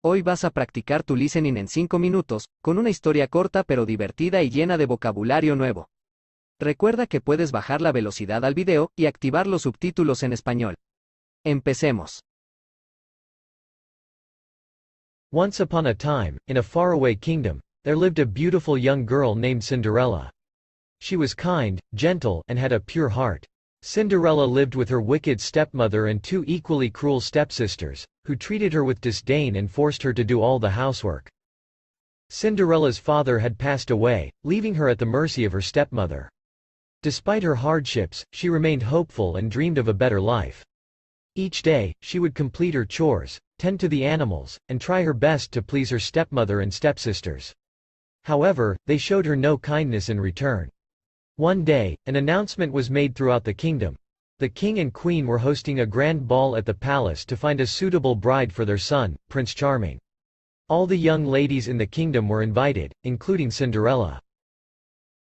Hoy vas a practicar tu listening en 5 minutos, con una historia corta pero divertida y llena de vocabulario nuevo. Recuerda que puedes bajar la velocidad al video y activar los subtítulos en español. Empecemos. Once upon a time, in a faraway kingdom, there lived a beautiful young girl named Cinderella. She was kind, gentle, and had a pure heart. Cinderella lived with her wicked stepmother and 2 equally cruel stepsisters, who treated her with disdain and forced her to do all the housework. Cinderella's father had passed away, leaving her at the mercy of her stepmother. Despite her hardships, she remained hopeful and dreamed of a better life. Each day, she would complete her chores, tend to the animals, and try her best to please her stepmother and stepsisters. However, they showed her no kindness in return. One day, an announcement was made throughout the kingdom. The king and queen were hosting a grand ball at the palace to find a suitable bride for their son, Prince Charming. All the young ladies in the kingdom were invited, including Cinderella.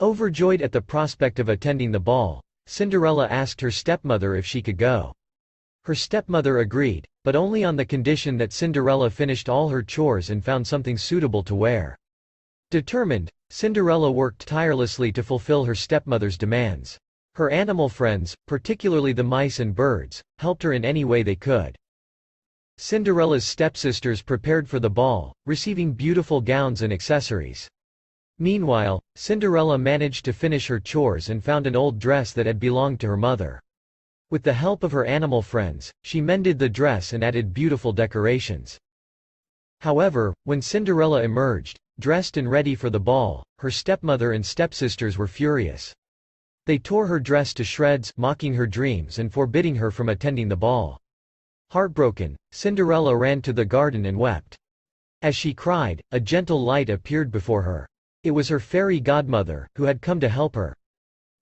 Overjoyed at the prospect of attending the ball, Cinderella asked her stepmother if she could go. Her stepmother agreed, but only on the condition that Cinderella finished all her chores and found something suitable to wear. Determined, Cinderella worked tirelessly to fulfill her stepmother's demands. Her animal friends, particularly the mice and birds, helped her in any way they could. Cinderella's stepsisters prepared for the ball, receiving beautiful gowns and accessories. Meanwhile, Cinderella managed to finish her chores and found an old dress that had belonged to her mother. With the help of her animal friends, she mended the dress and added beautiful decorations. However, when Cinderella emerged, dressed and ready for the ball, her stepmother and stepsisters were furious. They tore her dress to shreds, mocking her dreams and forbidding her from attending the ball. Heartbroken, Cinderella ran to the garden and wept. As she cried, a gentle light appeared before her. It was her fairy godmother, who had come to help her.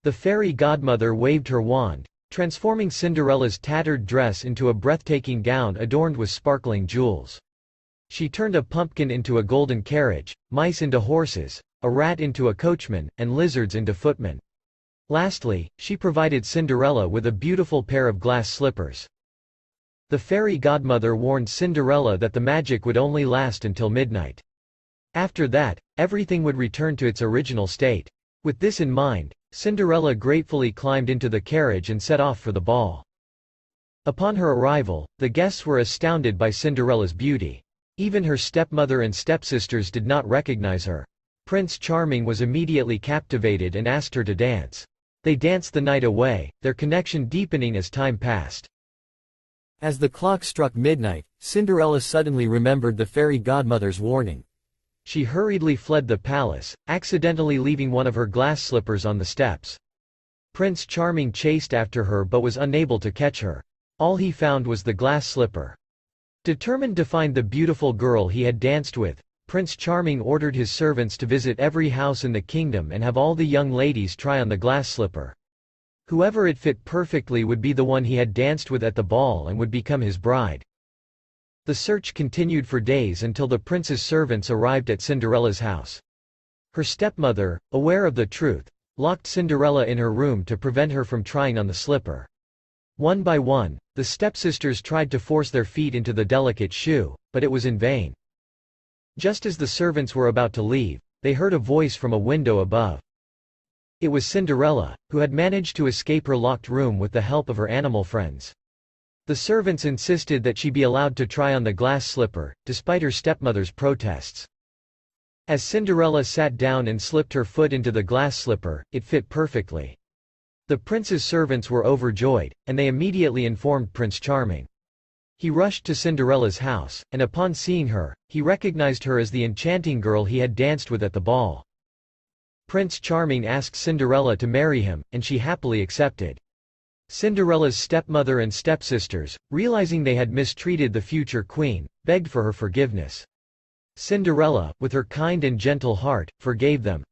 The fairy godmother waved her wand, transforming Cinderella's tattered dress into a breathtaking gown adorned with sparkling jewels. She turned a pumpkin into a golden carriage, mice into horses, a rat into a coachman, and lizards into footmen. Lastly, she provided Cinderella with a beautiful pair of glass slippers. The fairy godmother warned Cinderella that the magic would only last until midnight. After that, everything would return to its original state. With this in mind, Cinderella gratefully climbed into the carriage and set off for the ball. Upon her arrival, the guests were astounded by Cinderella's beauty. Even her stepmother and stepsisters did not recognize her. Prince Charming was immediately captivated and asked her to dance. They danced the night away, their connection deepening as time passed. As the clock struck midnight, Cinderella suddenly remembered the fairy godmother's warning. She hurriedly fled the palace, accidentally leaving one of her glass slippers on the steps. Prince Charming chased after her but was unable to catch her. All he found was the glass slipper. Determined to find the beautiful girl he had danced with, Prince Charming ordered his servants to visit every house in the kingdom and have all the young ladies try on the glass slipper. Whoever it fit perfectly would be the one he had danced with at the ball and would become his bride. The search continued for days until the prince's servants arrived at Cinderella's house. Her stepmother, aware of the truth, locked Cinderella in her room to prevent her from trying on the slipper. One by one, the stepsisters tried to force their feet into the delicate shoe, but it was in vain. Just as the servants were about to leave, they heard a voice from a window above. It was Cinderella, who had managed to escape her locked room with the help of her animal friends. The servants insisted that she be allowed to try on the glass slipper, despite her stepmother's protests. As Cinderella sat down and slipped her foot into the glass slipper, it fit perfectly. The prince's servants were overjoyed, and they immediately informed Prince Charming. He rushed to Cinderella's house, and upon seeing her, he recognized her as the enchanting girl he had danced with at the ball. Prince Charming asked Cinderella to marry him, and she happily accepted. Cinderella's stepmother and stepsisters, realizing they had mistreated the future queen, begged for her forgiveness. Cinderella, with her kind and gentle heart, forgave them.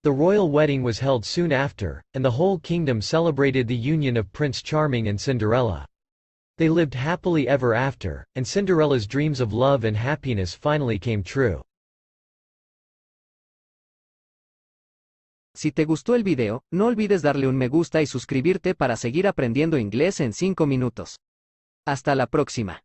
The royal wedding was held soon after, and the whole kingdom celebrated the union of Prince Charming and Cinderella. They lived happily ever after, and Cinderella's dreams of love and happiness finally came true. Si te gustó el video, no olvides darle un me gusta y suscribirte para seguir aprendiendo inglés en 5 minutos. Hasta la próxima.